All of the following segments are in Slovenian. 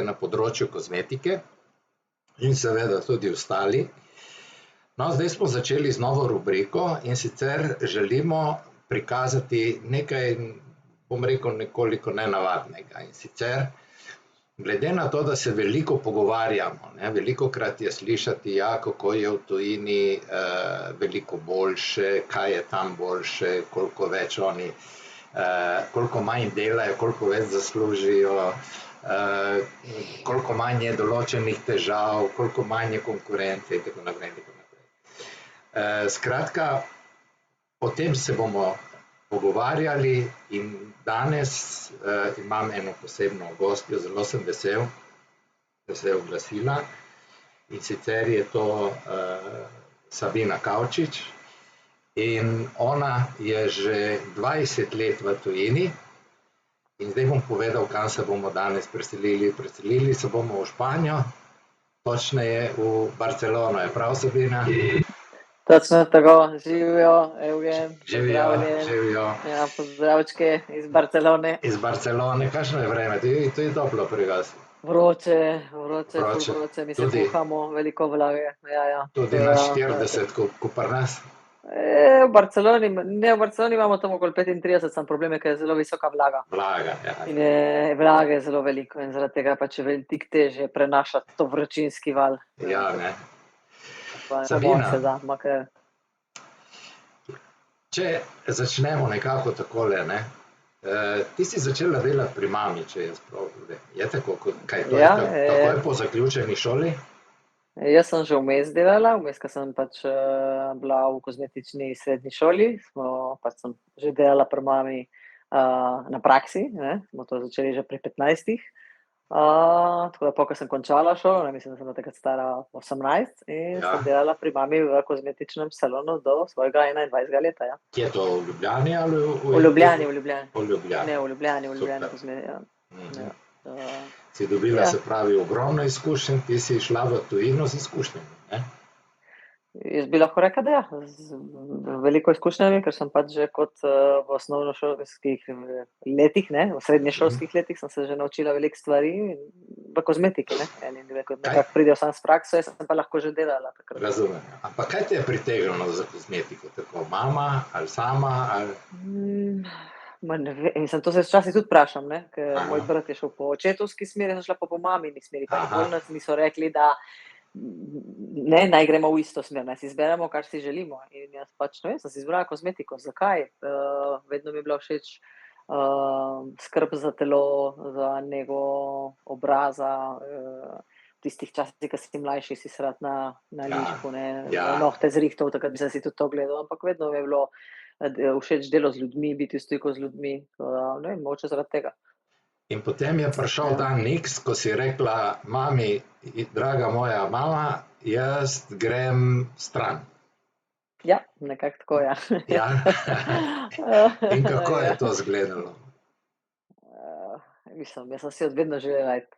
na področju kozmetike in seveda tudi ostali. No, zdaj smo začeli z novo rubriko in sicer želimo prikazati nekaj, bom rekel, nekoliko nenavadnega. In sicer, glede na to, da se veliko pogovarjamo, velikokrat je slišati, ja, kako je v tujini veliko boljše, kaj je tam boljše, koliko več oni, koliko manj delajo, koliko več zaslužijo, koliko manj je določenih težav, koliko manj je konkurence in tako naprej in tako naprej. Skratka, o tem se bomo pogovarjali in danes imam eno posebno gostjo, zelo sem vesel, da se je oglasila, in sicer je to Sabina Kavčič in ona je že 20 let v tujini in zdaj bom povedal, kam se bomo danes preselili. Preselili se bomo v Španijo, točneje v Barcelono. Je prav, Sabina? Točno tako, živijo, Eugen. Živijo. Ja, pozdravčke iz Barcelone. Iz Barcelone, kakšno je vreme? To je toplo pri vas. Vroče, mi se kuhamo, veliko vlage. Ja. Tudi na 40, ko pri nas? V Barceloni imamo tam okoli 35, sam problem je, ker je zelo visoka vlaga. Vlaga, ja. In je vlage zelo veliko in zaradi tega pač je veliko težje prenašati to vročinski val. Ja, ne. Sabina, če začnemo nekako takole, ti si začela delati pri mami, če jaz prav vem. Je tako, kaj to je takoj po zaključeni šoli? Jaz sem že vmes delala, ko sem pač bila v kozmetični srednji šoli, sem že delala pri mami na praksi, smo to začeli že pri 15. Tako da ko sem končala šolo, mislim, da sem bila takrat stara 18 in sem delala pri mami v kozmetičnem salonu do svojega 21. leta. Ja. Kje je to, v Ljubljani ali v Ljubljani? Ne, v Ljubljani kozmetika. Si dobila, se pravi, ogromno izkušenj, ti si šla v tujino z izkušnjami, Jaz bi lahko rekla, da ja, z veliko izkušnjami, ker sem pač že kot v osnovnošolskih letih, v srednješolskih letih sem se že naučila veliko stvari v kozmetiki, nekako pridejo sam s prakso, jaz sem pa lahko že delala takrat. Razumem. Ampak kaj te je pritegnilo za kozmetiko? Tako mama ali sama ali? Ne vem, mislim, to se včasih tudi vprašam, ker moj brat je šel po očetovski smeri, jaz sem šla po mamini smeri, pa nikoli nas niso rekli, da naj gremo v isto smer, naj si izberemo, kar si želimo. In jaz pač, ne vem, sem si izbrala kozmetiko. Zakaj? Vedno mi je bila všeč skrb za telo, za nego obraza, v tistih časih, ko si mlajši, si se rad na ličku, nohte zrihtal, takrat bi si tudi to gledal, ampak vedno mi je bilo všeč delo z ljudmi, biti v stiku z ljudmi, ne vem, mogoče zaradi tega. In potem je prišel dan X, ko si rekla, mami, draga moja mama, jaz grem stran. Ja, nekako tako, ja. Ja? In kako je to izgledalo? Mislim, jaz sem si od vedno želela iti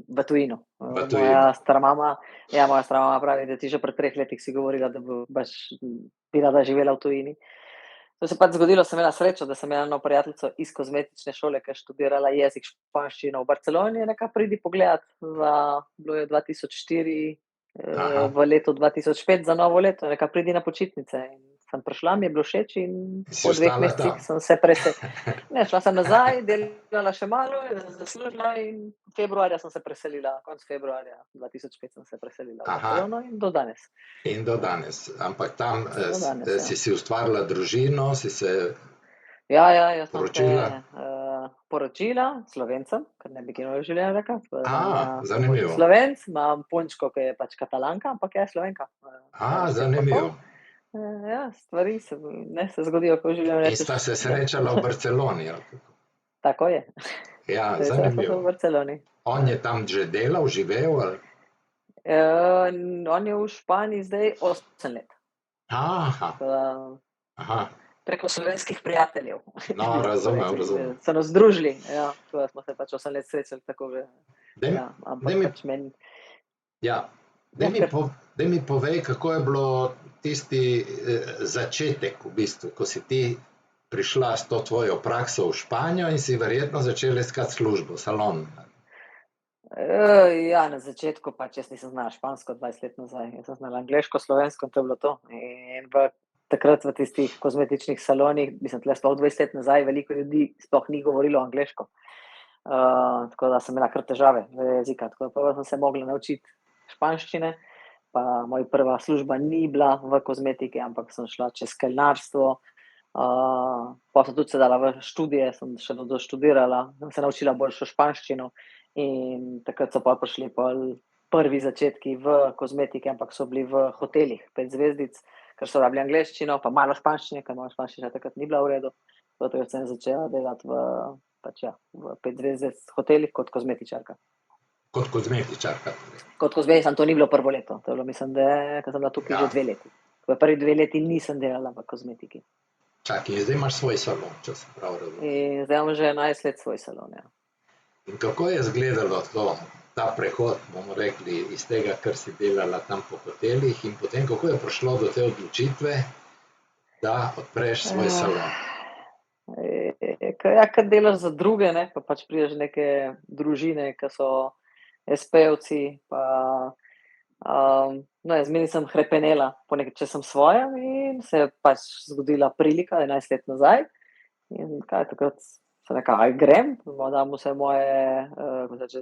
v tujino. Moja stara mama pravi, da ti že pri 3 letih si govorila, da bi rada živela v tujini. To se pač zgodilo, sem imela srečo, da sem imela eno prijateljico iz kozmetične šole, ki je študirala jezik španščino v Barceloni, neka pridi pogledat, bilo je 2004, v letu 2005 za novo leto, neka pridi na počitnice. In sem prišla, mi je bilo všeč in po 2 mesecih sem se preselila. Šla sem nazaj, delala še malo, zaslužila in februarja sem se preselila, konec februarja 2005 sem se preselila v Barcelono in do danes. In do danes. Ampak tam si ustvarila družino, si se poročila? Jaz sem se poročila Slovencem, ker ne bi kino življenja rekla. Zanimivo. Slovenc, imam punčko, ki je pač Katalanka, ampak je Slovenka. Zanimivo. Ja, stvari se zgodijo, ko življenje rečeš. In sta se srečala v Barceloni? Tako je. Ja, zanimivo. V Barceloni. On je tam že delal, živel ali? On je v Španiji zdaj 8 let. Preko slovenskih prijateljev. No, razumem. So nas združili, tako da smo se pač 8 let srečali, tako že. Daj mi povej, kako je bilo tisti začetek, v bistvu, ko si ti prišla s to tvojo prakso v Španijo in si verjetno začela iskati službo, salon. Ja, na začetku pač jaz nisem znala špansko 20 let nazaj. Jaz sem znala angleško, slovensko in to je bilo to. In takrat v tistih kozmetičnih salonih, mislim, tle sploh 20 let nazaj, veliko ljudi sploh ni govorilo angleško. Tako da sem imela kar težave z jezika. Tako da prvo sem se mogla naučiti španščine, pa moja prva služba ni bila v kozmetiki, ampak sem šla čez kelnarstvo. Pa sem tudi se dala v študije, sem še doštudirala, sem se naučila boljšo španščino. In takrat so pa prišli prvi začetki v kozmetiki, ampak so bili v hotelih 5 zvezdic, ker so rabili angleščino, pa malo španščine, ker moja španščina takrat ni bila v redu. Takrat sem začela delati v 5 zvezdic hotelih kot kozmetičarka. Kot kozmetičarka. Kot kozmetičarka, to ni bilo prvo leto. To je bilo, mislim, da sem bila tukaj že 2 leti. V prvi 2 leti nisem delala v kozmetiki. Čakaj, zdaj imaš svoj salon, če se prav razumem. In zdaj imam že 11 let svoj salon, ja. In kako je izgledalo ta prehod, bomo rekli, iz tega, kar si delala tam po hotelih in potem, kako je prišlo do te odločitve, da odpreš svoj salon? Kad delaš za druge, ne, pa pač prideš neke družine, ki so espejevci, pa jaz meni sem hrepenela, če sem svoja in se je pač zgodila prilika 11 let nazaj in kaj takrat sem rekla, aj grem, dam vse moje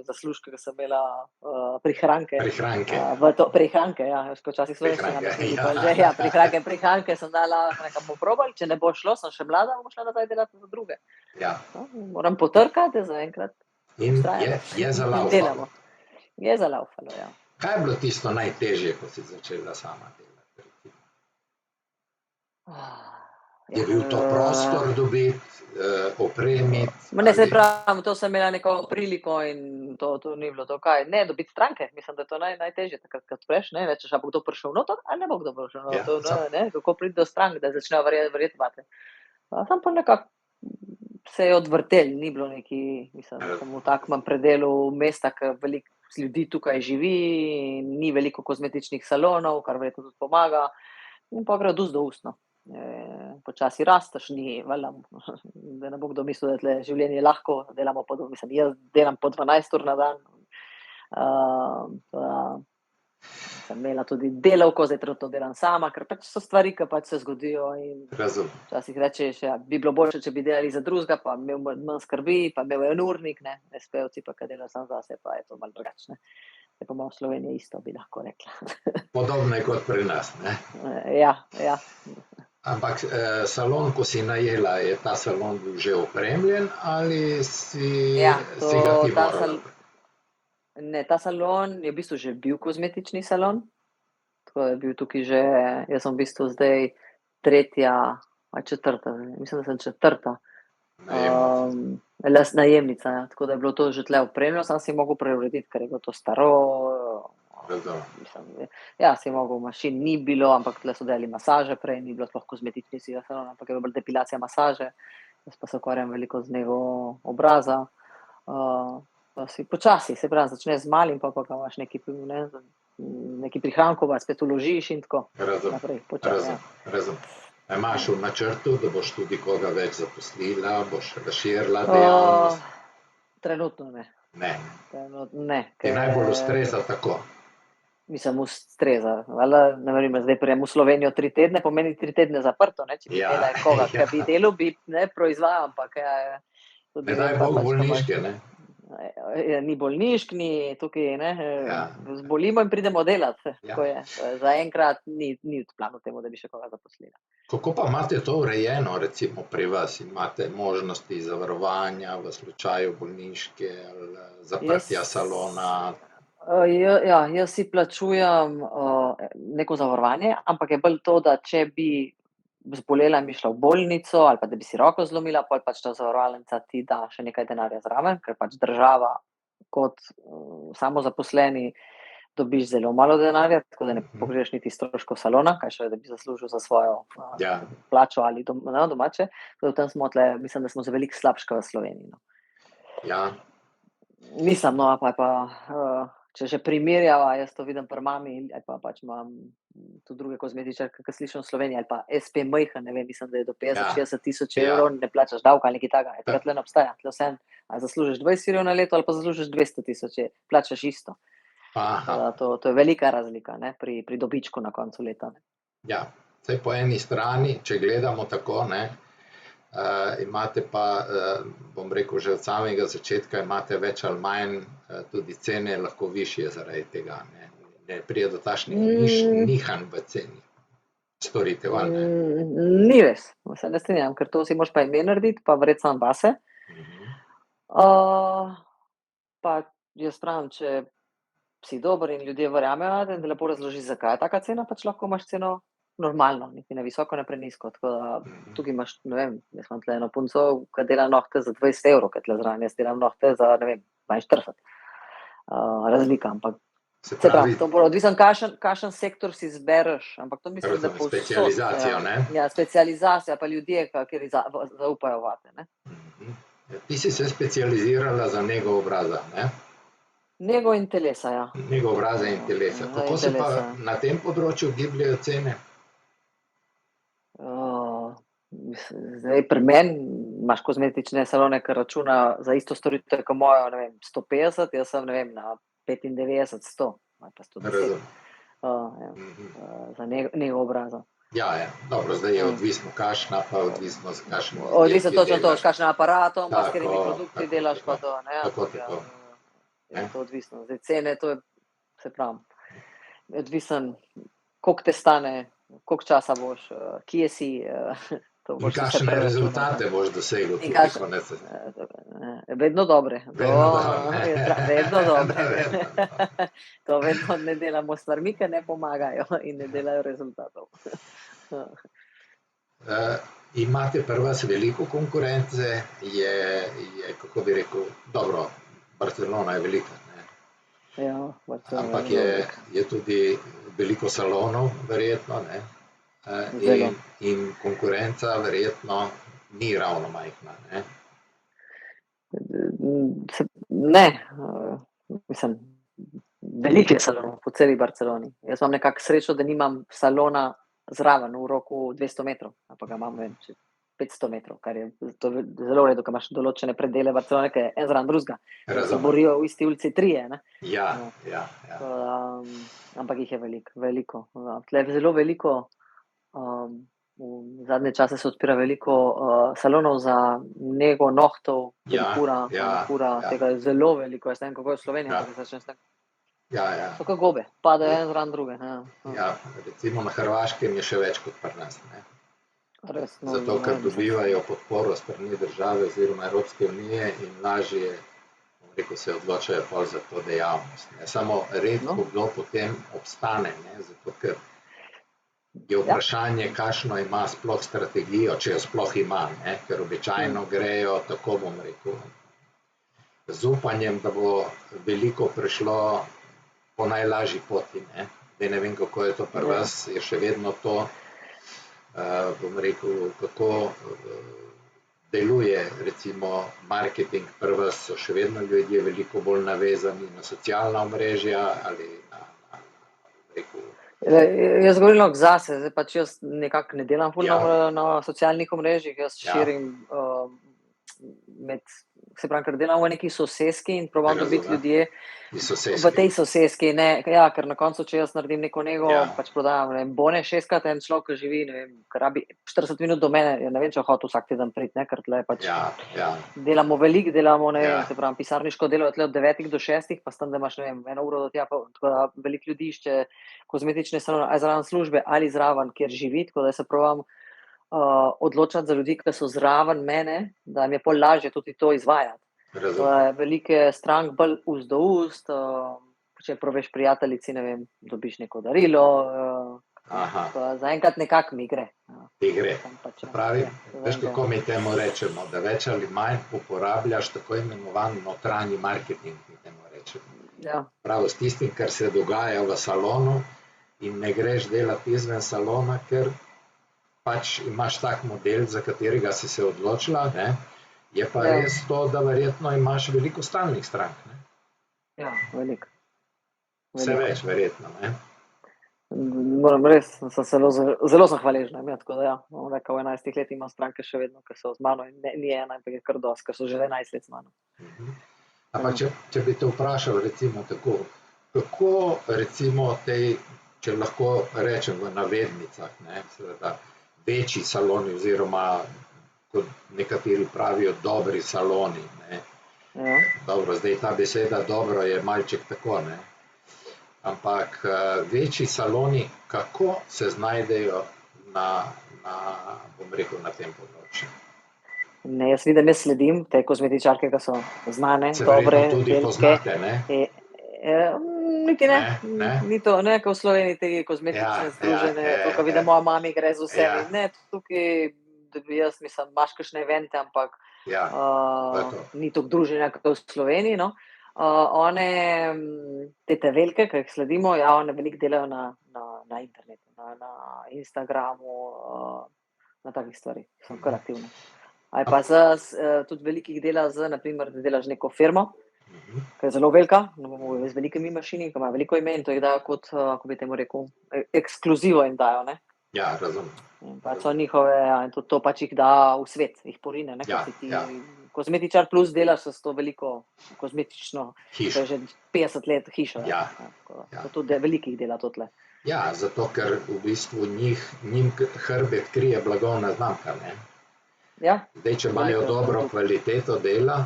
zaslužke, ki sem imela prihranke. Prihranke, ja, včasih prihranke sem dala, nekam bom probala, če ne bo šlo, sem še mlada, bom šla nazaj delati za druge. Ja. Moram potrkati zaenkrat. In je zalaufalo. Je zalaufalo, ja. Kaj je bilo tisto najtežje, ko si začela sama delati? Je bil to prostor dobiti, opremiti? Ne, se pravim, to sem imela neko priliko in to ni bilo to kaj. Ne, dobiti stranke, mislim, da je to najtežje, takrat, kad odpreš, ne, veš, a bo kdo prišel noter, ali ne bo kdo prišel noter, ne, kako priti do strank, da začnejo verjeti vate. Tam pa nekako se je odvrtel, ni bilo neki, mislim, v takem predelu mesta, ker veliko ljudi tukaj živi, ni veliko kozmetičnih salonov, kar verjetno tudi pomaga, in pa gre od ust do ust, no. Počasi rasteš, da ne bo kdo mislil, da tle življenje je lahko, jaz delam po 12 ur na dan, sem imela tudi delavko, zdaj trenutno delam sama, ker pač so stvari, ki pač se zgodijo in včasih rečeš, ja, bi bilo boljše, če bi delali za drugega, pa imel manj skrbi, pa imel en urnik, ne, espejevci pa, kad delajo sam zase, pa je to malo drugačne. Je pa malo v Sloveniji isto, bi lahko rekla. Podobno je kot pri nas, ne? Ja. Ampak salon, ko si najela, je ta salon bil že opremljen ali si ga ti morala? Ne, ta salon je v bistvu že bil kozmetični salon, tako je bil tukaj že, jaz sem v bistvu zdaj 3. ali 4., mislim, da sem 4. najemnica, ja. Tako da je bilo to že tle opremljeno, sam si mogel preurediti, ker je bilo to staro. Ja, si mogel, mašin ni bilo, ampak tle so delali masaže prej, ni bilo sploh kozmetični salon, ampak je bilo depilacija masaže, jaz pa se ukvarjam veliko z nego obraza. Si počasi, se pravi, začneš z malim, pa imaš neki prihrankov, spet vložiš in tako naprej, počasi. Razumem. Imaš v načrtu, da boš tudi koga več zaposlila, boš razširila dejavnost? Trenutno ne. Ne. Ti najbolj ustreza tako? Mislim, ustreza. Ne vem, zdaj prijem v Slovenijo 3 tedne, pomeni 3 tedne zaprto, ne, če bi delala koga, ki bi delal, bi ne proizvajal, ampak ne daj Bog bolniške, ne? Ni bolnišk, ni tukaj, ne, zbolimo in pridemo delati, tako je. Zaenkrat ni v planu temu, da bi še koga zaposlila. Kako pa imate to urejeno, recimo pri vas, imate možnosti zavarovanja v slučaju bolniške ali zaprtja salona? Ja, jaz si plačujem neko zavarovanje, ampak je bolj to, da če bi zbolela in bi šla v bolnico ali pa da bi si roko zlomila, pol pač ta zavarovalnica ti da še nekaj denarja zraven, ker pač država kot samozaposleni dobiš zelo malo denarja, tako da ne pokriješ niti stroškov salona, kaj še, da bi zaslužil za svojo plačo ali domače. V tem smo tle, mislim, da smo za veliko slabška v Sloveniji. Ja. Mislim, pa če že primerjava, jaz to vidim pri mami, ali pa pač imam tudi druge kozmetičarke, ki slišim v Sloveniji, ali pa SP majhen, ne vem, mislim, da je do 50-60 tisoč evrov, ne plačaš davka ali nekaj takega. Tega tle ne obstaja. Tle vseeno, ali zaslužiš 20 evrov na leto ali pa zaslužiš 200 tisoč, plačaš isto. To je velika razlika, ne, pri dobičku na koncu leta. Ne. Ja, saj po eni strani, če gledamo tako, ne, imate pa, bom rekel, že od samega začetka imate več ali manj tudi cene lahko višje zaradi tega. Ne pride do takšnih nihanj v ceni storitev, ali ne? Ni res, se ne strinjam, ker to si moraš pa ime narediti, pa verjeti sam vase. Pa jaz pravim, če si dober in ljudje verjamejo, da lepo razložiš, zakaj je taka cena, pač lahko imaš ceno normalno, niti ne visoko, ne prenizko. Tako da tukaj imaš, ne vem, jaz imam tle eno punco, ki dela nohte za 20 evrov, ki tle zraven, jaz delam nohte za, ne vem, 42. Razlika, ampak se pravi, to bo odvisen, kakšen sektor si izbereš, ampak to mislim, da povsod. Specializacijo, ne? Ja, specializacija, pa ljudje, kateri zaupajo vate, ne? Ti si se specializirala za nego obraza, ne? Nego in telesa, ja. Nego obraza in telesa. Kako se pa na tem področju gibljajo cene? Zdaj, pri meni imaš kozmetične salone, ki računa za isto storitev, kot mojo, ne vem, 150, jaz sem, ne vem, na 95, 100, ali pa 110. Za nego obraza. Ja, dobro, zdaj je odvisno kakšna, pa odvisno z kakšnim izdelki odvisno točno to, delaš. s kakšnim aparatom, s katerimi Tako, produkti delaš, pa to, ne. Tako. Je to odvisno. Zdaj, cene, to je, se pravim, odvisen, koliko te stane, koliko časa boš, kje si, to In boš vse kakšne preračunal. rezultate boš dosegel In tudi konec. Vedno dobre. Vedno dobre. Vedno. To vedno ne delamo stvarmi, ki ne pomagajo in ne delajo rezultatov. Imate pri vas veliko konkurence, kako bi rekel, dobro, Barcelona je velika, ne? Ja, Barcelona Ampak je velika. je tudi veliko salonov, verjetno, ne? Zelo. In konkurenca verjetno ni ravno majhna, ne? Ne, mislim, veliko je salonov po celi Barceloni. Jaz imam nekako srečo, da nimam salona zraven v roku 200 metrov, ampak ga imam, ne vem, 500 metrov, kar je to zelo v redu, ker imaš določene predele Barcelone, ki je en zraven drugega. Se Razumem. borijo v isti ulici trije, ne. Ja. Ampak jih je veliko. Tle je zelo veliko, v zadnje čase se odpira veliko salonov za nego nohtov, pedikura, manikura, tega je zelo veliko. Jaz ne vem, kako je v Sloveniji, ampak jaz začnem s tem. Ja. So kot gobe, padejo en zraven druge. Ja, recimo na Hrvaškem je še več kot pri nas, ne? Res, no, Zato, ker dobivajo podporo s strani države oziroma Evropske unije in lažje, bom rekel, se odločajo pol za to dejavnost, ne? Samo redko kdo potem obstane, ne? Zato, ker je vprašanje, kakšno ima sploh strategijo, če jo sploh ima, ne? Ker običajno grejo, tako bom rekel, z upanjem, da bo veliko prišlo po najlažji poti, ne? Zdaj ne vem, kako je to pri vas, je še vedno to, bom rekel, kako deluje recimo marketing pri vas, so še vedno ljudje veliko bolj navezani na socialna omrežja ali na rekel. Jaz govorim zase, zdaj pač jaz nekako ne delam ful na socialnih omrežjih, jaz širim se pravi, ker delam v neki soseski in probam dobiti ljudje v tej soseski, ne, ker na koncu, če jaz naredim neko nego, pač prodajam, ne vem, bone 6krat, en človek, ki živi, ne vem, ki rabi 40 minut do mene, ne vem, če hotel vsak teden priti, ne, ker tle pač delamo veliko, ne vem, se pravi, pisarniško delo je tle od 9 do 6, pa s tem, da imaš, ne vem, 1 uro do tja, tako da veliko ljudi išče kozmetične salone, ali zraven službe, ali zraven, kjer živi, tako da se probam odločati za ljudi, ki so zraven mene, da jim je pol lažje tudi to izvajati. Velike strank bolj ust do ust, če proveš prijateljici, ne vem, dobiš neko darilo, zaenkrat nekako mi gre. Ti gre. Se pravi, veš, kako mi temu rečemo, da več ali manj uporabljaš tako imenovan notranji marketing, mi temu rečemo. Prav, s tistim, kar se dogaja v salonu in ne greš delati izven salona, ker pač imaš tak model, za katerega si se odločila, ne? Je pa res to, da verjetno imaš veliko stalnih strank, ne? Ja, veliko. Vse več, verjetno, ne? Moram res, sem zelo hvaležna. Tako da, bom rekel, v 11 letih imam stranke še vedno, ki so z mano in ni ena, ampak je kar dosti, ker so že 11 let z mano. Ampak če bi te vprašal, recimo tako, kako recimo če lahko rečem v navednicah, ne, seveda, večji saloni oziroma, kot nekateri pravijo, dobri saloni, ne. Dobro, zdaj ta beseda dobro je malček tako, ne. Ampak večji saloni, kako se znajdejo bom rekel, na tem področju? Ne, jaz vidim, jaz sledim te kozmetičarke, ki so znane, Se dobre, verjetno tudi velike. poznate, ne? Niti ne. Ne? Ni to, ne, ko v Sloveniji te kozmetične združene, to, ko vidim, moja mami gre z vsemi. Ne, tukaj, da bi jaz, mislim, imaš kakšne evente, ampak ni toliko druženja kot v Sloveniji, no. One, te velike, ki jih sledimo, one veliko delajo na internetu, na Instagramu, na takih stvarih, so kar aktivne. Ali pa tudi velikih dela naprimer, da delaš neko firmo, ki je zelo velika, z velikimi mašini, ki ima veliko imen, to jih dajo kot, kako bi temu rekel, ekskluzivo jim dajo, ne. Ja, razumem. In pač so njihove, in tudi to pač jih da v svet, jih porine, ne, kot si ti kozmetičar plus delaš s to veliko kozmetično, ki je že 50 let hišo. To tudi velikih dela to tle. Ja, zato ker v bistvu njim hrbet krije blagovna znamka, ne. Zdaj, če imajo dobro kvaliteto dela,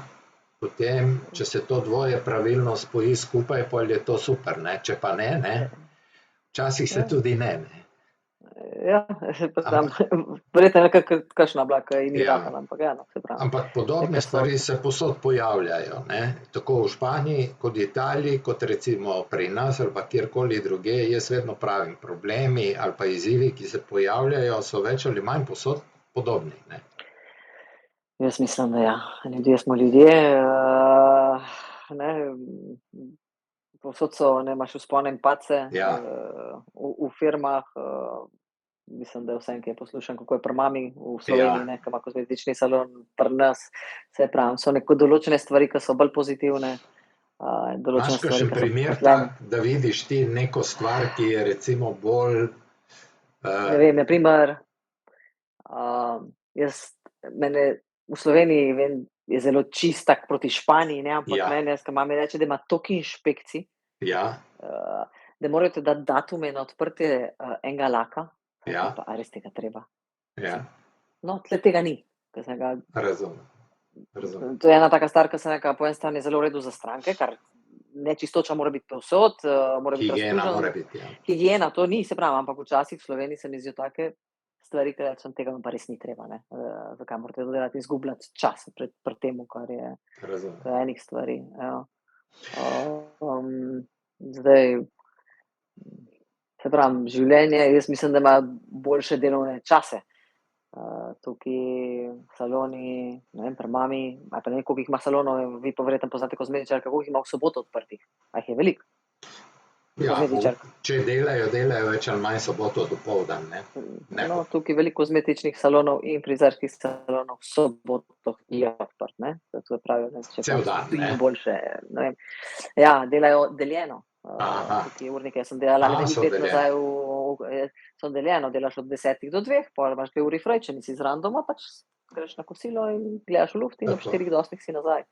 potem, če se to dvoje pravilno spoji skupaj, pol je to super, ne, če pa ne, včasih se tudi ne. Ja, verjetno je kakšna bila, ki ji ni ratala, ampak no, se pravi. Ampak podobne stvari se povsod pojavljajo, ne, tako v Španiji, kot v Italiji, kot recimo pri nas ali pa kjerkoli drugje, jaz vedno pravim, problemi ali pa izzivi, ki se pojavljajo, so več ali manj povsod podobni, ne. Jaz mislim, da ja, ljudje smo ljudje, ne, povsod so, ne, imaš vzpone in padce, v firmah, mislim, da vsem, ki poslušam, kako je pri mami v Sloveniji, ne, ki ima kozmetični salon, pri nas, se pravi, so določene stvari, ki so bolj pozitivne, določene Imaš stvari, kakšen primer tak, da vidiš ti neko stvar, ki je recimo bolj Ne vem, na primer, mene v Sloveniji, vem, je zelo čist tak proti Španiji, ne, ampak meni, ko mami reče, da ima toliko inšpekcij, da morajo dati datume na odprtje enega laka, pa a res tega treba. No, tle tega ni. Razumem. To je ena taka stvar, ki se po eni strani zelo v redu za stranke, kar nečistoča mora biti povsod, mora biti Higiena razkužena. mora biti, Higiena, to ni, se pravi, ampak včasih v Sloveniji se mi zdijo take stvari, ki rečem, tega pa res ni treba, ne. Zakaj morate delati, izgubljati čas pri tem, kar je enih stvari, Zdaj, se pravi, življenje, jaz mislim, da ima boljše delovne čase. Tukaj saloni, ne vem, pri mami, ali pa ne vem, koliko jih ima salonov, vi pa verjetno poznate kozmetičarke, koliko jih ima v soboto odprtih, a jih je veliko? Če delajo več ali manj soboto dopoldan, ne. No, tukaj veliko kozmetičnih salonov in frizerskih salonov v soboto je odprt, ne, to pravijo, ne, Cel dan, ne. Boljše, ne vem. Ja, delajo deljeno. Tukaj urnike sem delala nekaj let nazaj, so deljeno, delaš od 10 do 2, pol imaš 2 uri fraj, če nisi zraven doma, pač greš na kosilo in gledaš v luft in ob 4 do 8 si nazaj.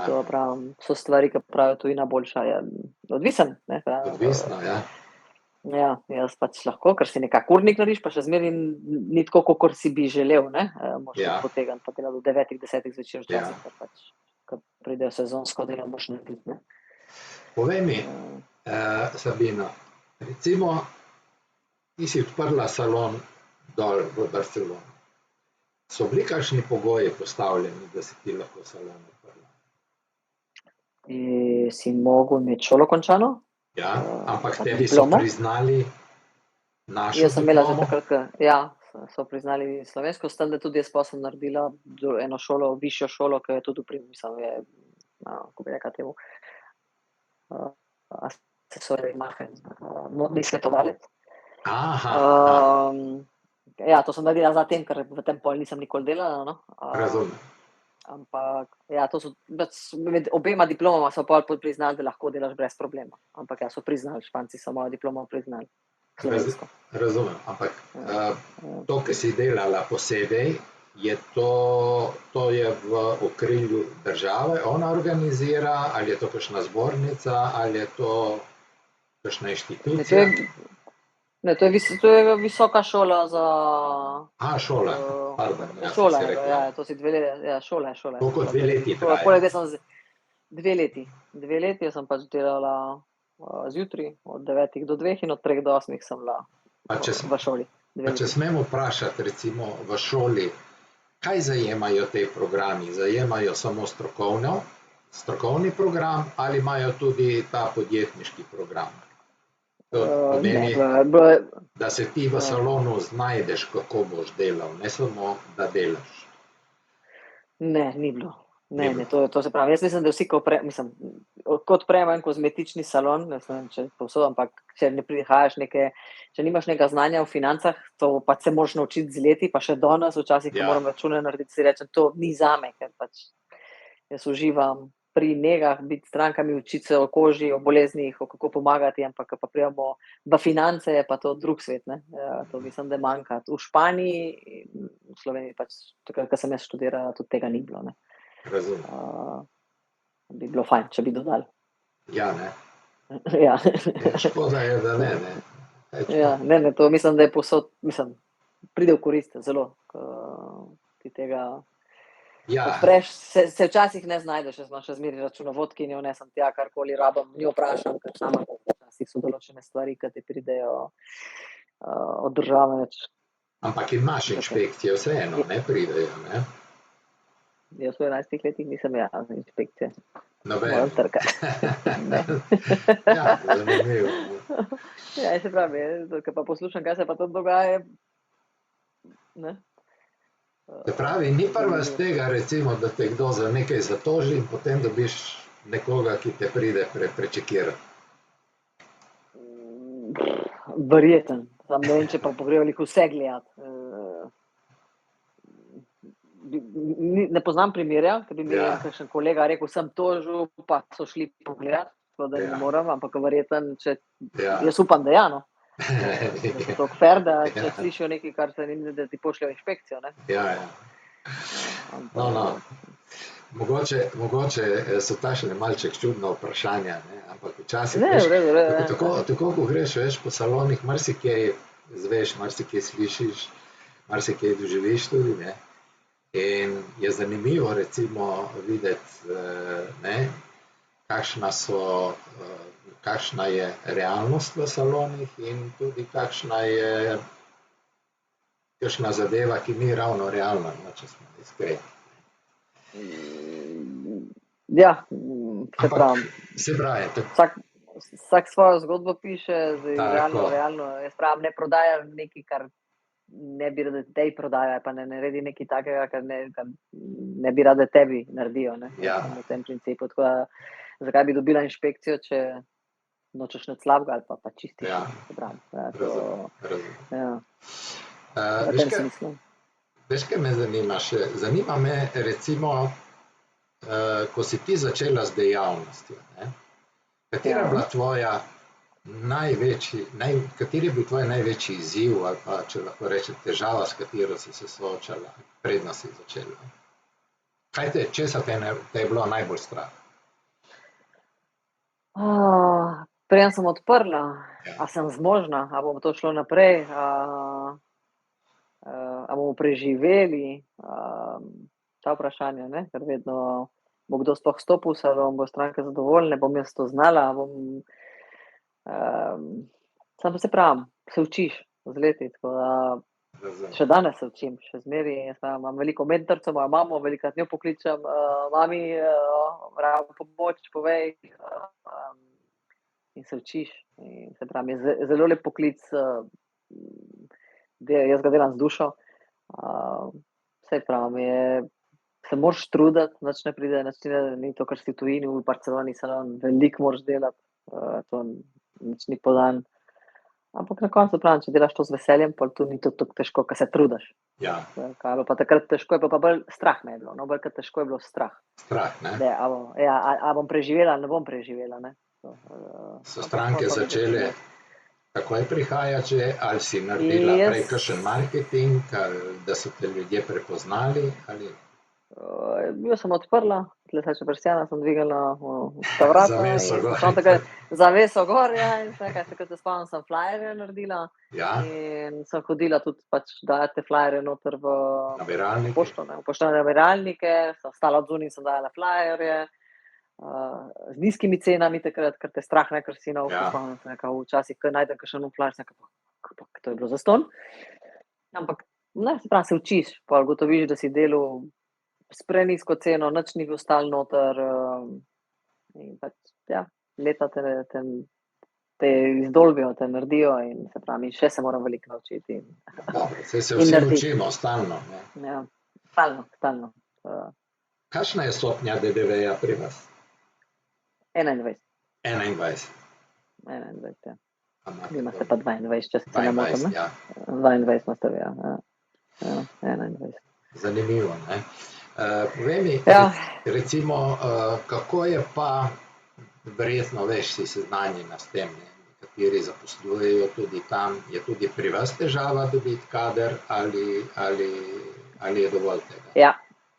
To pravim, so stvari, ki pravijo tujina boljša, je odvisen, ne. Odvisno, ja. Ja, jaz pač lahko, ker si nekako urnik narediš, pa še zmeraj ni tako, kakor si bi želel, ne, moraš potegniti, pa delati do 9, 10 zvečer včasih, ker pač, ko pridejo sezonsko delo, moraš narediti, ne. Povej mi, Sabina, recimo, ti si odprla salon dol v Barceloni. So bili kakšni pogoji postavljeni, da si ti lahko salon odprla? Si mogel imeti šolo končano? Ja, ampak tebi so priznali našo diplomo? Jaz sem imela že takrat, so priznali slovensko, s tem, da tudi jaz pa sem naredila eno šolo, višjo šolo, ki je tudi mislim, je, kako bi rekla temu, modni svetovalec. Ja, to sem naredila zatem, ker v tem pol nisem nikoli delala, no. Razumem. Ampak, ja, to so, med obema diplomama so pol priznali, da lahko delaš brez problema. Ampak ja, so priznali, Španci so mojo diplomo priznali. Slovensko. Razumem, ampak Ja. to, ki si delala posebej, to je v okrilju države, ona organizira, ali je to kakšna zbornica, ali je to kakšna inštitucija? To je visoka šola za... Šola, pardon, ja, sem Šola si je, rekel. ja, to si 2 leti, ja, šola je. Koliko 2 leti traja? Poleg tega sem 2 leti. 2 leti sem pač delala zjutraj od 9 do 2 in od 3 do 8 sem bila v šoli. Pa če smem vprašati, recimo v šoli, kaj zajemajo te programi? Zajemajo samo strokovni program ali imajo tudi ta podjetniški program? To pomeni, da se ti v salonu znajdeš, kako boš delal, ne samo, da delaš. Ne, ni bilo. Ne, to se pravi. Jaz mislim, da vsi, ko odpremo en kozmetični salon, ne vem, če povsod, ampak če ne prihajaš če nimaš nekega znanja v financah, to pač se moraš naučiti z leti, pa še danes, včasih, ko moram račune narediti, si rečem, to ni zame, ker pač jaz uživam pri negah, biti strankami, učiti se o koži, o boleznih, o kako pomagati, ampak pa prijemo v finance, je pa to drug svet, ne. To mislim, da manjka. V Španiji, v Sloveniji pač, takrat, ko sem jaz študirala, tudi tega ni bilo, ne. Razumem. Bi bilo fajn, če bi dodali. Ja, ne. Ja. Škoda je, da ne. Ja, ne, to mislim, da je povsod, pride v korist zelo, ko ti tega odpreš, se včasih ne znajdeš, jaz imam še zmeraj računovodkinjo, nesem tja, karkoli rabim, njo vprašam, ker sama včasih so določene stvari, ki ti pridejo od države več. Ampak imaš inšpekcije vseeno, ne pridejo, ne? Jaz v 11 letih nisem jaz inšpekcije. Noben. Moram trkati. Ja, zanimivo. Ja, se pravi, ko pa poslušam, kaj se pa to dogaja, ne. Se pravi, ni pri vas tega, recimo, da te kdo za nekaj zatoži in potem dobiš nekoga, ki te pride prečekirati? Verjetno. Samo ne vem, če pa pogrejo vse gledati. Ne poznam primerja, da bi mi kakšen kolega rekel, sem tožil, pa so šli pogledati, tako da ne moram, ampak verjetno, jaz upam, da ja, no. Da so tako fer, da če slišijo nekaj, kar se njim, da ti pošljejo inšpekcijo, ne. Ja. No. Mogoče so takšne malček čudna vprašanja, ne, ampak včasih, tako ko greš, veš, po salonih, marsikaj izveš, marsikaj slišiš, marsikaj doživiš tudi, ne. In je zanimivo, recimo, videti, ne, kakšna je realnost v salonih in tudi kakšna je kakšna zadeva, ki ni ravno realna, no, če smo iskreni. Ja, se pravi. Se pravi. Vsak svojo zgodbo piše, realno, jaz pravim, ne prodajam nekaj, kar ne bi rada tebi prodajala, pa ne naredi nekaj takega, kar ne bi rada tebi naredijo, ne. Na tem principu, tako da, zakaj bi dobila inšpekcijo, če nočeš nič slabega ali pa čistiš, se pravi. Razumem. V tem smislu. Veš, kaj me zanima še? Zanima me, recimo, ko si ti začela z dejavnostjo, ne, katera je bila tvoja kateri je bil tvoj največji izziv ali pa, če lahko rečem, težava, s katero si se soočala, preden si začela? Česa te je bilo najbolj strah? Preden sem odprla, a sem zmožna, a bo to šlo naprej, a bomo preživeli, ta vprašanja, ne, ker vedno bo kdo sploh stopil v salon, bo stranke zadovoljne, bom jaz to znala, samo se pravim, se učiš z leti, tako da še danes se učim, še zmeraj, imam veliko mentorico, mojo mamo, velikokrat njo pokličem, mami, rabim pomoč, povej, in se učiš, in se pravim, je zelo lep poklic, jaz ga delam z dušo, saj pravim, se moraš truditi, nič ne pride, ni to, kar si v tujini, v Barceloni salon, veliko moraš delati, to nič ni po dan, Ampak na koncu pravim, če delaš to z veseljem, pol to ni to tako težko, ker se trudiš. Ja, Kaj pa takrat težko je bilo, pa bolj strah me je bilo, no, bolj kot težko je bilo strah. strah, ne? A bom preživela ali ne bom preživela, ne. So Ampak stranke pol pa začele vidiš, takoj prihajati že, ali si naredila prej Jaz- kakšen marketing, ali da so te ljudje prepoznali, ali Jaz sem odprla, tlesače prstjana sem dvignila ta vrata Zaveso in gor. sem samo takrat zaveso gor, ja, in vse, kaj takrat se spomnim, sem flyerje naredila Ja, in sem hodila tudi pač dajati flyerje noter v nabiralniki. pošto, ne, v poštne nabiralnike, sem stala odzunaj in sem dajala flyerje, z nizkimi cenami takrat, ker te strah, ne, ker si nov, Ja. spomnim se, nekaj včasih, ko najdem kakšen nov flyer, sem rekla, "Ampak to je bilo zastonj." Ampak, ne, se pravi, se učiš, pol ugotoviš, da si delal s prenizko ceno, nič ni bil stal noter, in pač, ja, leta te izdolbijo, te naredijo in se pravi, še se moram veliko naučiti in Dobro, saj se In vsi narediti. učimo stalno, ne. ja, stalno. Kakšna je stopnja DDV-ja pri vas? 21, 21. 21, ja. A imate Vi imate bolj? pa 22, če se ne motim, 22, ne? ja. 22 imate vi, ja. Ja, 21. Zanimivo, ne. Povej mi, Ja. recimo, kako je pa, verjetno veš, si seznanjena s tem, ne, nekateri zaposlujejo tudi tam, je tudi pri vas težava dobiti kader ali je dovolj tega? Ja,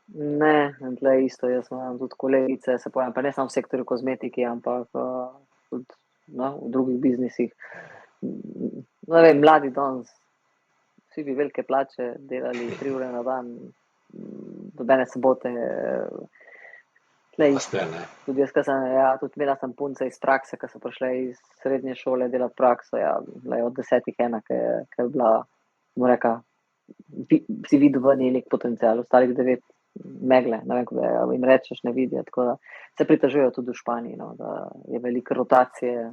ne, tle isto, jaz imam tudi kolegice, se pravim, pa ne samo v sektorju kozmetiki, ampak tudi no, v drugih biznisih. Ne vem, mladi danes, vsi bi velike plače delali 3 ure na dan, nobene sobote. Tle isto. Ste, ne? Tudi jaz, tudi imela sem punce iz prakse, ki so prišle iz srednje šole delati prakso, ja, od 10 ena, ki je bila, bom rekla, si videl v njej nek potencial, ostalih 9 megle, ne vem, kako jim rečeš, ne vidijo, tako da se pritožujejo tudi v Španiji, no, da je veliko rotacije,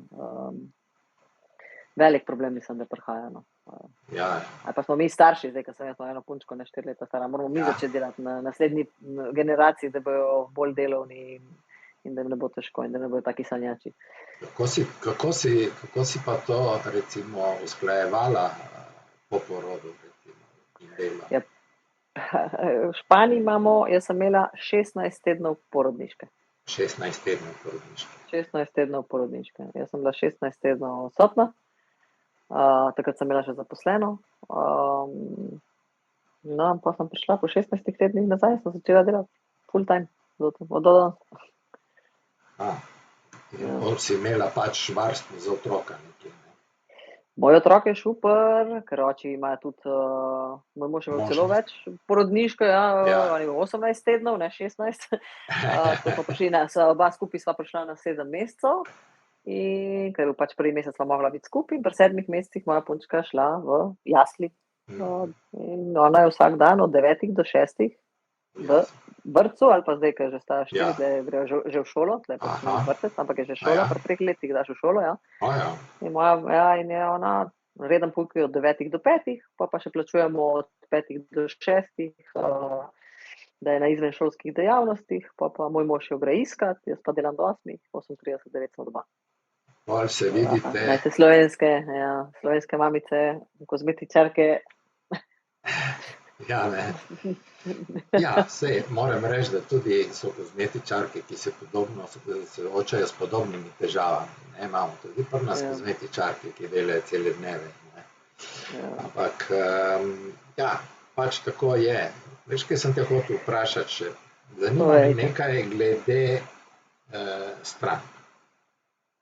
velik problem mislim, da prihaja, no. Ja, Ali pa smo mi starši, zdaj, ko sem jaz eno punčko, ne 4 leta stara, moramo mi Ja. začeti delati na naslednji generaciji, da bojo bolj delovni in da jim ne bo težko in da ne bojo taki sanjači. kako si pa to recimo usklajevala po porodu recimo in delo? Ja. V Španiji imamo, jaz sem imela 16 tednov porodniške. 16 tednov porodniške. 16 tednov porodniške. Jaz sem bila 16 tednov odsotna, takrat sem imela še zaposleno. No, pa sem prišla po 16 tednih nazaj, sem začela delati full time, od danes. In pol si imela pač varstvo za otroka nekje, ne? Moj otrok je super, ker oči ima tudi, moj mož je imel celo Možnost. več porodniške, ja, Ja. on je imel 18 tednov, ne 16. Ko smo prišli oba skupaj sva prišla na 7 mesecev, in ker je bil pač prvi mesec sva mogla biti skupaj, in pri 7 mesecih moja punčka šla v jasli. In ona je vsak dan od 9 do 6 v vrtcu, ali pa zdaj, ker že sta 4, Ja. gre že v šolo, tle pač ni Aha. vrtec, ampak je že šola, Ja. pri 3 letih daš v šolo, ja. Ja. In je ona reden pouk od 9 do 5, pa še plačujemo od 5 do 6, da je na izvenšolskih dejavnostih, pa moj mož jo gre iskat, jaz pa delam do 8, 8:30, 9 smo doma. Pol se vidite, Najte slovenske mamice, kozmetičarke. ja, ne. Ja, saj moram reči, da tudi so kozmetičarke, ki se soočajo s podobnimi težavami, ne, imamo tudi pri nas Ja. kozmetičarke, ki delajo cele dneve, ne. Ja. Ampak, ja, pač tako je. Veš, kaj sem te hotel vprašati še? Zanima me Povejte. nekaj glede strank.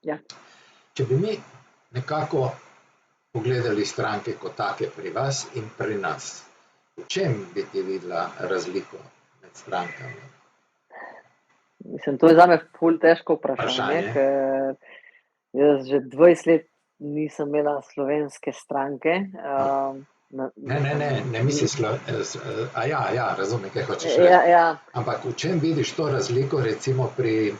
Ja. Če bi mi nekako pogledali stranke kot take pri vas in pri nas, v čem bi ti videla razliko med strankami? Mislim, to je zame ful težko vprašanje, Vprašanje. ker jaz že 20 let nisem imela slovenske stranke. Ne misliš, ja, razumem, kaj hočeš Ja, reči. ja. Ampak v čem vidiš to razliko recimo pri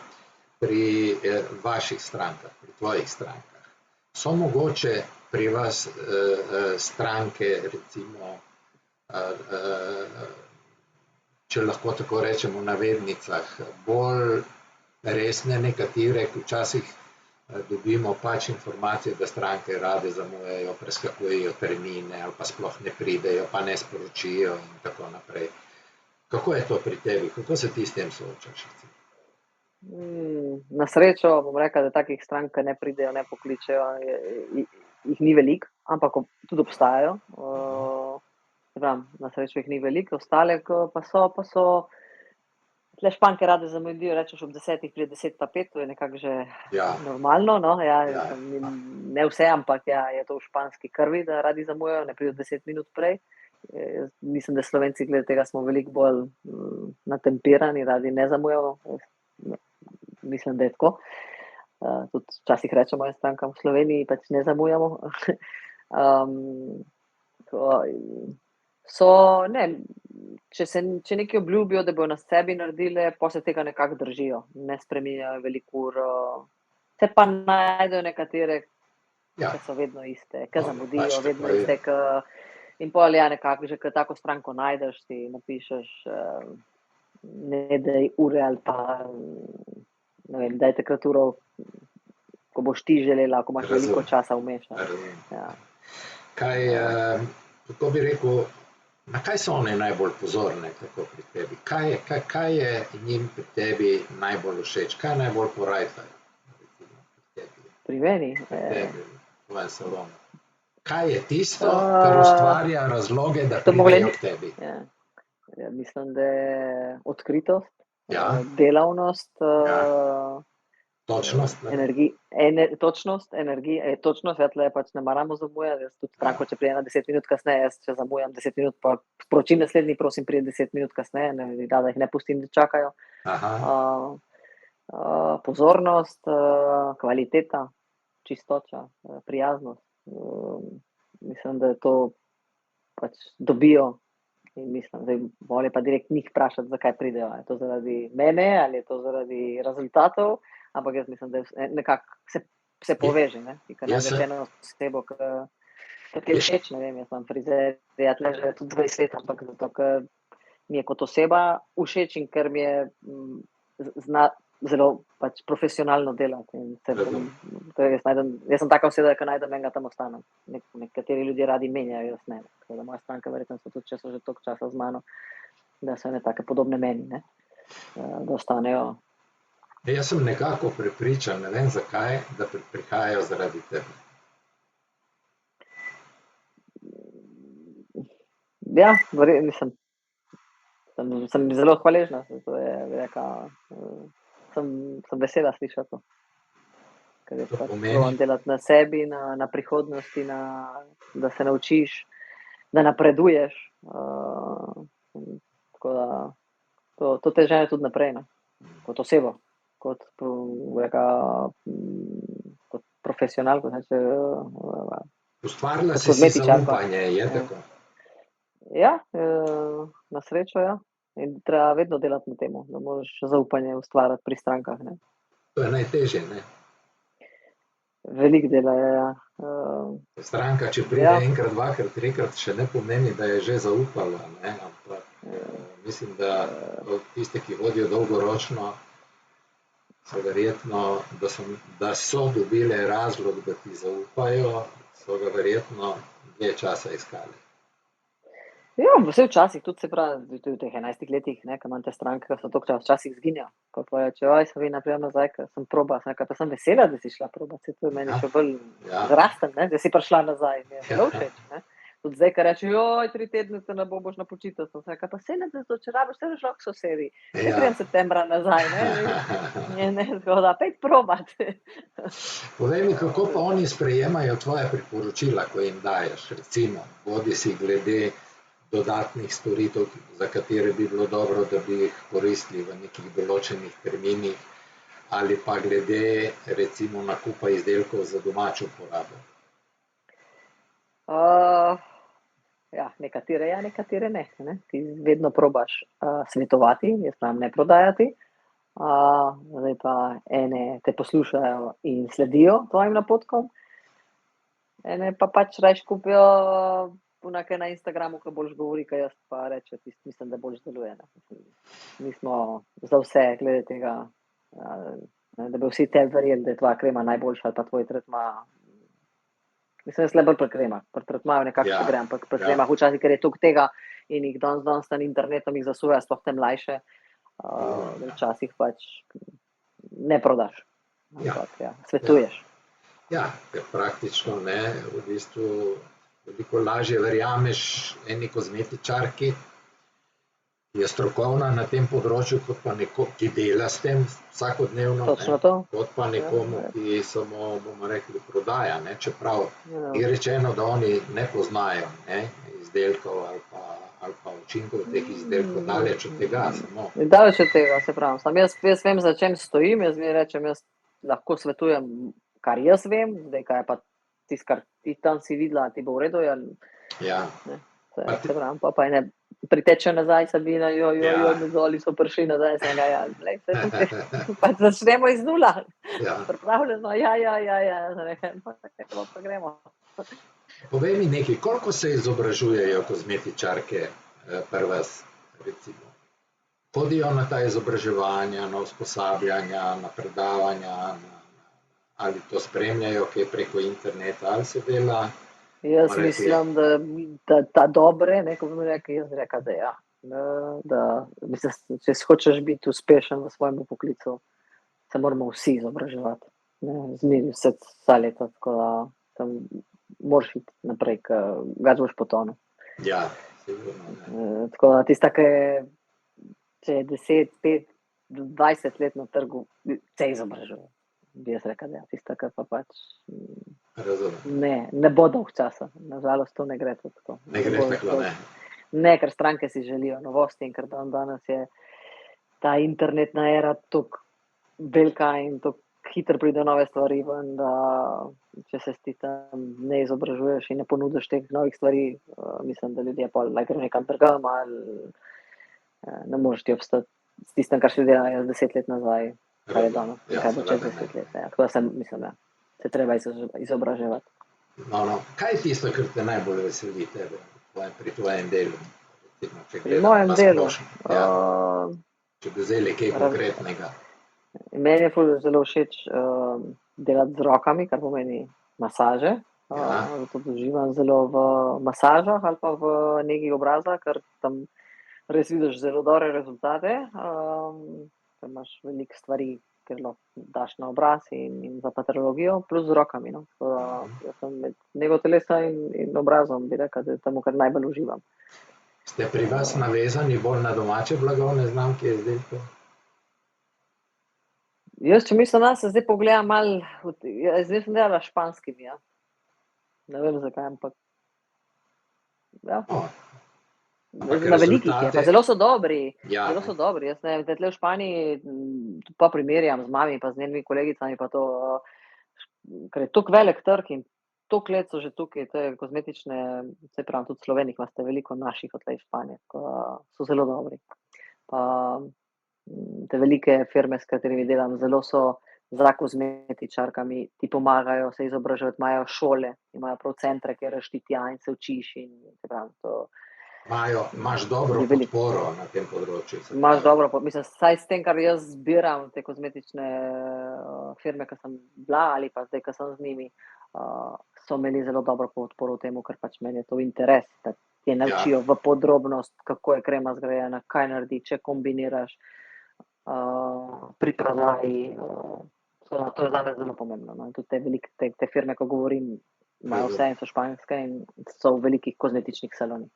vaših strankah, pri tvojih strankah? So mogoče pri vas stranke recimo, če lahko tako rečem v navednicah, bolj resne nekatere, včasih dobimo pač informacije, da stranke rade zamujajo, preskakujejo termine ali pa sploh ne pridejo, pa ne sporočijo in tako naprej. Kako je to pri tebi? Kako se ti s tem soočaš? Na srečo bom rekla, da takih strank, ki ne pridejo, ne pokličejo, jih ni veliko, ampak tudi obstajajo. Na srečo jih ni veliko, ostale pa so tle španke rade zamudijo, rečeš ob 10, pride 10:05, to je nekako že normalno, no, ne vse, ampak je to v španski krvi, da radi zamujajo, ne pridejo 10 minut prej. Mislim, da Slovenci glede tega smo veliko bolj natempirani, radi ne zamujajo, mislim, da je tako. Tudi včasih rečemo strankam v Sloveniji, pač ne zamujamo. Če nekaj obljubijo, da bojo na sebi naredile, pa se tega nekako držijo, ne spreminjajo veliko ur. Se pa najdejo nekatere, ki so vedno iste, ki zamudijo, vedno iste. In pol nekako, že ko tako stranko najdeš, ti napišeš, ne daj ure ali pa, ne vem, daj takrat uro, ko boš ti želela, ko imaš veliko časa vmes. Kako bi rekel, na kaj so one najbolj pozorne tako pri tebi? Kaj je njim pri tebi najbolj všeč? Kaj najbolj porajtajo? Pri meni? Pri tebi, v tvojem salonu. Kaj je tisto, kar ustvarja razloge, da pridejo k tebi? Mislim, da je odkritost, delavnost, točnost, točnost, energija, točnost, tle pač ne maramo zamujati, jaz tudi stranko, če prije 10 minut kasneje, jaz če zamujam 10 minut, pa sporočim naslednji, prosim, prije 10 minut kasneje, da jih ne pustim, da čakajo. Pozornost, kvaliteta, čistoča, prijaznost. Mislim, da to pač dobijo in mislim, da bolje pa direkt njih vprašati, zakaj pridejo. Je to zaradi mene ali je to zaradi rezultatov, ampak jaz mislim, da nekako se poveže, ne? Ker najdeš eno osebo, ki ti je všeč, ne vem, jaz imam frizer, tle že tudi 20 let, ampak zato, ker mi je kot oseba všeč in ker mi je zelo pač profesionalno delati. Jaz sem taka oseba, ki najdem enega, tam ostanem. Nekateri ljudje radi menjajo, jaz ne. Moja stranka verjetno so tudi, če so že toliko časa z mano, da so ene take podobne meni, ne? Da ostanejo. Jaz sem nekako prepričan, ne vem zakaj, da prihajajo zaradi tebe. Ja, mislim, sem zelo hvaležna, to je reka, sem vesela slišati to. Ker je pač probam delati na sebi, na prihodnosti, da se naučiš, da napreduješ. Tako da, to te žene tudi naprej, ne? Kot osebo, kot profesionalko. Ustvarila si zaupanje, je tako? Ja, na srečo, ja. In treba vedno delati na temu, da moraš zaupanje ustvarjati pri strankah, ne. To je najtežje, ne? Veliko dela je, ja. Stranka, če pride enkrat, dvakrat, trikrat, še ne pomeni, da je že zaupala, ne, ampak mislim, da tiste, ki vodijo dolgoročno, so verjetno, da so dobile razlog, da ti zaupajo, so ga verjetno dlje časa iskali. Ja, vse včasih, tudi se pravi, tudi v teh 11 letih, ne, ko imam te stranke, ko so toliko časa, včasih izginja. Ko povejo, Savina, pridem nazaj, ker sem proba, pa sem vesela, da si šla probat, saj to je meni še bolj zrasten, ne, da si prišla nazaj, mi je zelo všeč, ne. Tudi zdaj, ko rečejo, 3 tedne te ne bo, boš na počitnicu, sem rekla, pa saj ne, če rabiš, saj boš lahko sosedi. Ne pridem septembra nazaj, ne, tako da, pojdi probat. Povej mi, kako pa oni sprejemajo tvoja priporočila, ko jim daješ, recimo, bodisi glede dodatnih storitev, za katere bi bilo dobro, da bi jih koristili v nekih določenih terminih, ali pa glede, recimo, nakupa izdelkov za domačo porabo? Ja, nekatere ne. Ti vedno probaš svetovati, jaz pravim, ne prodajati. Zdaj pa ene te poslušajo in sledijo tvojim napotkom, ene pa pač rajši kupijo nekaj na Instagramu, ko boljš govori, ko jaz pa reče, mislim, da boljš deluje. Mi smo za vse glede tega ne, da bi vsi te verjeli, da je tvoja krema najboljša ali pa tvoj tretma. Mislim, da je bolj pri kremah. Pri tretmaju nekako še gre, ampak pri kremah včasih, ker je toliko tega in jih danes na internetom jih zasuja, sploh te mlajše, da včasih pač ne prodaš. Ampak, svetuješ. Ja, ker praktično ne, v bistvu veliko lažje verjameš eni kozmetičarki, ki je strokovna na tem področju, kot pa neko, ki dela s tem vsakodnevno, kot pa nekomu, ki samo, bomo rekli, prodaja, ne, čeprav je rečeno, da oni ne poznajo, ne, izdelkov ali pa učinkov teh izdelkov, daleč od tega samo. Daleč od tega, se pravim, sam jaz vem, za čem stojim, jaz mi rečem, jaz lahko svetujem, kar jaz vem, zdaj kaj je pa tisto, kar ti tam si videla, ti bo v redu, ne, se pravim, pa je ne priteče nazaj, Sabina, doli so prišli nazaj, sem ga, glej, se tukaj, pa začnemo iz nula, pripravljeno, nekaj pa gremo. Povej mi nekaj, koliko se izobražujejo kozmetičarke pri vas, recimo? Hodijo na ta izobraževanja, na usposabljanja, na predavanja, ali to spremljajo kaj preko interneta, ali se dela? Jaz mislim, da ta dobre, ko bi mi rekel, jaz bi rekel, da ja. Da, mislim, če hočeš biti uspešen v svojem poklicu, se moramo vsi izobraževati. Zmeri vsa leta, tako da tam moraš iti naprej, gač boš potonil. Ja, sigurno. Tako da tista, če je 10, 5, 20 let na trgu, se izobražuje. Bi jaz rekel, da tista, ki pa pač ne bo dolg časa. Nažalost, to ne gre tako. Ne gre tako, ne. Ne, ker stranke si želijo novosti in ker danes je ta internetna era tako velika in tako hitro pride nove stvari ven, da če se ti tam ne izobražuješ in ne ponudiš teh novih stvari, mislim, da ljudje pa gre nekam drugam ali ne moreš ti obstati s tistem, kar se dela 10 let nazaj, kaj je danes, kaj bo čez 10 let. Tako da mislim, se treba izobraževati. No, kaj je tisto, kar te najbolj veseli tebe pri tvojem delu? Pri mojem delu? Če bi vzeli kaj konkretnega. Meni je zelo všeč delati z rokami, kar pomeni masaže. Zato uživam zelo v masažah ali pa v negi obraza, ker tam res vidiš zelo dobre rezultate. Ker imaš veliko stvari, ker lahko daš na obraz in za patologijo, plus z rokami. Jaz sem med nego telesa in obrazom, bi rekel, da je temu, kar najbolj uživam. Ste pri vas navezani bolj na domače blagovne znamke izdelkov? Jaz, če mislim, da se zdaj pogledam malo, zdaj sem delala s španskimi, Ne vem zakaj, ampak na velikih je, pa zelo so dobri. Zelo so dobri. Jaz ne vem, tle v Španiji pa primerjam z mami pa z njenimi kolegicami pa to, ker je toliko velik trg in toliko let so že tukaj, te kozmetične, se pravim, tudi v Sloveniji imate veliko naših odtlej v Španiji, so zelo dobri. Pa te velike firme, s katerimi delam, zelo so za kozmetičarkami, ti pomagajo se izobraževati, imajo šole, imajo prav centre, kjer ti tja in se učiš in se pravim, to. Imaš dobro podporo na tem področju. Imaš dobro, mislim, saj s tem, kar jaz zbiram te kozmetične firme, ki sem bila ali pa zdaj, ki sem z njimi, so imeli zelo dobro podporo v tem, ker pač meni je to interes, da te naučijo v podrobnost, kako je krema zgrajena, kaj naredi, če kombiniraš pri prodaji. To je zame zelo pomembno. Tudi te firme, ko govorim, imajo vse in so španske in so v velikih kozmetičnih salonih.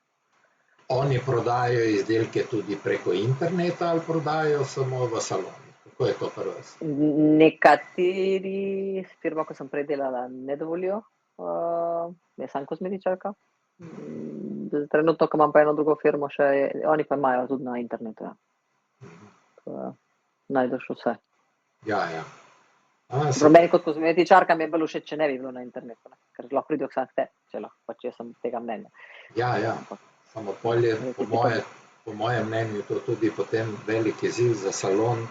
Oni prodajajo izdelke tudi preko interneta ali prodajajo samo v salonih? Kako je to pri vas? Nekateri firma, ko sem prej delala, ne dovolijo. Jaz sem kozmetičarka. Trenutno, ko imam pa eno drugo firmo, oni pa imajo tudi na internetu. Najdeš vse. Ja. Meni kot kozmetičarka mi je bolj všeč, če ne bi bilo na internetu, ker lahko pridejo k sam k tebi, če lahko, pač jaz sem tega mnenja. Ja. Samo polje, po mojem mnenju, to tudi potem velik izziv za salon,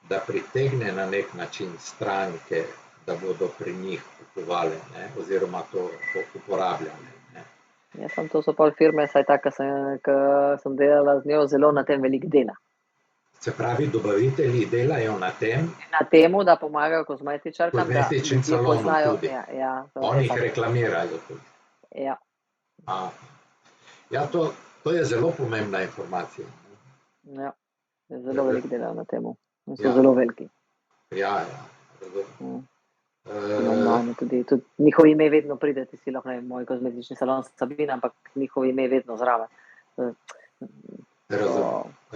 da pritegne na nek način stranke, da bodo pri njih kupovali, oziroma to uporabljali. To so pol firme, saj tako, ko sem delala z njo, zelo na tem veliko dela. Se pravi, dobavitelji delajo na tem, Na temu, da pomagajo kozmetičarkam, da kozmetičnim ljudje salonom poznajo. tudi. Ja, to Oni je jih tako. reklamirajo tudi. Ja. Ja, to je zelo pomembna informacija. Ja, zelo veliko delajo na temu. So Ja. zelo veliki. Ja, razumem. Tudi njihovo ime vedno pride, ti si lahko, ne vem, moj kozmetični salon Sabina, ampak njihovo ime vedno zraven.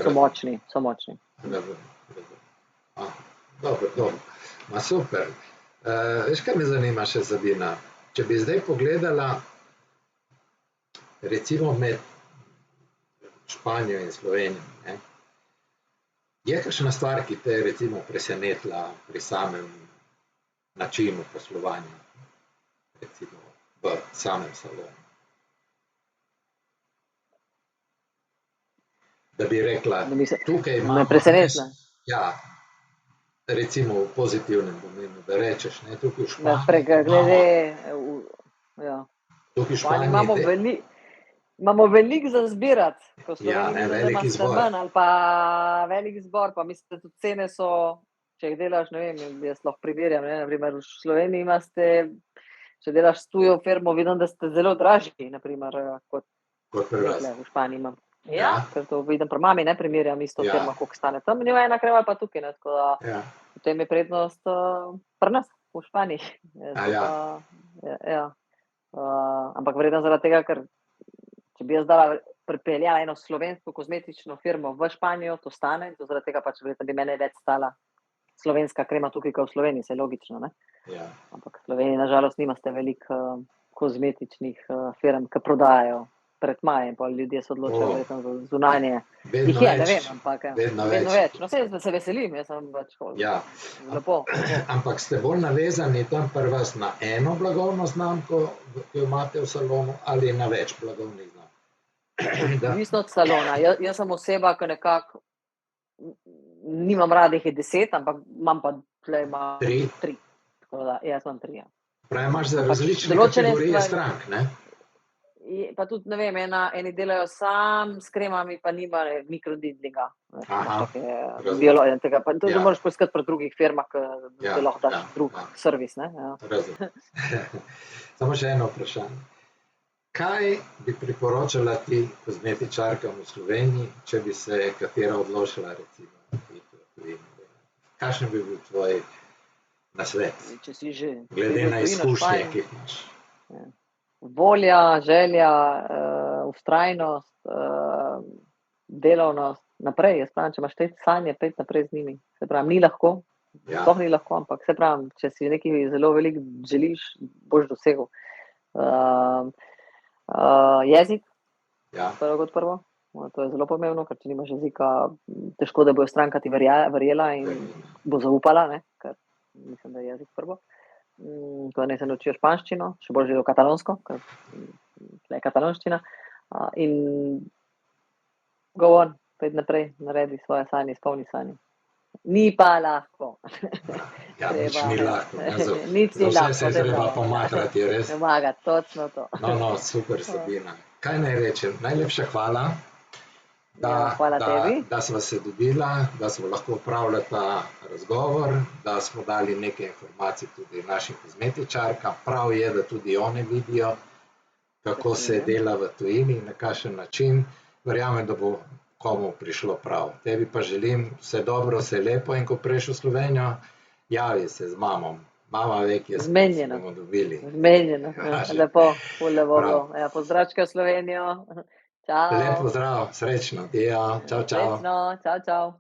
So močni. Razumem. Dobro. Ma super. Veš, kaj me zanima še, Sabina? Če bi zdaj pogledala recimo med Španijo in Slovenijo, ne? Je kakšna stvar, ki te je recimo presenetila pri samem načinu poslovanja, recimo v samem salonu? Da bi rekla, tukaj imamo... Me presenetila. Ja, recimo v pozitivnem pomenu, da rečeš, ne, tukaj v Španiji tukaj v Španiji imamo veliko za zbirati, ko Sloveniji ali pa velik zbor, pa mislim, da tudi cene so, če jih delaš, ne vem, jaz lahko primerjam, ne, naprimer v Sloveniji imate, če delaš s tujo firmo, vidim, da ste zelo dražji, naprimer, kot v Španiji imam. Ja, ker to vidim pri mami, ne primerjam isto firmo, koliko stane tam, ni ena krema pa tukaj, ne, tako da potem je prednost pri nas, v Španiji. Ampak verjetno zaradi tega, ker če bi jaz pripeljala eno slovensko kozmetično firmo v Španijo, to stane, to zaradi tega pač verjetno bi mene več stala slovenska krema tukaj, kot v Sloveniji, se je logično, ne. Ampak v Sloveniji, nažalost, nimate veliko kozmetičnih firm, ki prodajajo pred majem, pa ljudje se odločajo verjetno za zunanje. Jih je, ne vem, ampak vedno več. No, se veselim, jaz sem pač lepo. Ampak ste bolj navezani tam pri vas na eno blagovno znamko, ki jo imate v salonu, ali na več blagovnih znamk? Odvisno od salona. Jaz sem oseba, ki nekako nimam rada jih je 10, ampak imam pa tle 3. Tako da, jaz imam 3, ja. Pravi, imaš za različne kategorije strank, ne? Pa tudi, ne vem, eni delajo sam s kremami, pa nima mikrodidlinga. Biološkega, pa tudi moraš poiskati pri drugih firmah, ki lahko daš drug servis, ne. Samo še eno vprašanje. Kaj bi priporočala ti kozmetičarkam v Sloveniji, če bi se katera odločila, recimo, kakšen bi bil tvoj nasvet? Glede na izkušnje, ki jih imaš. Volja, želja, vztrajnost, delovnost, naprej, jaz pravim, če imaš te sanje, pojdi naprej z njimi. Se pravim, ni lahko, sploh ni lahko, ampak se pravim, če si nekaj zelo veliko želiš, boš dosegel. Jezik, prvo kot prvo, to je zelo pomembno, ker če nimaš jezika, težko, da bo stranka ti verjela in bo zaupala, ne, ker mislim, da je jezik prvo. Ko ne se naučijo španščino, še bolj želijo katalonsko, ker je katalonščina, in go on, pojdi naprej, naredi svoje sanje, izpolni sanje. Ni pa lahko. Nič ni lahko. Nič ni lahko. Vse se treba pomatrati, res. Pomagati, točno to. No, super, Sabina. Kaj naj rečem? Najlepša hvala. Hvala tebi. Da sva se dobila, da smo lahko opravljali ta razgovor, da smo dali nekaj informacij tudi našim kozmetičarkam. Prav je, da tudi one vidijo, kako se dela v tujini, na kakšen način. Verjamem, da bo komu prišlo prav. Tebi pa želim vse dobro, vse lepo in ko prejš v Slovenijo, javi se z mamom. Mama ve, kje se bomo dobili. Zmenjeno. Lepo, ful lepo bilo. Pozdravčka v Slovenijo. Čau. Lep pozdrav, srečno. Čau. Srečno, čau.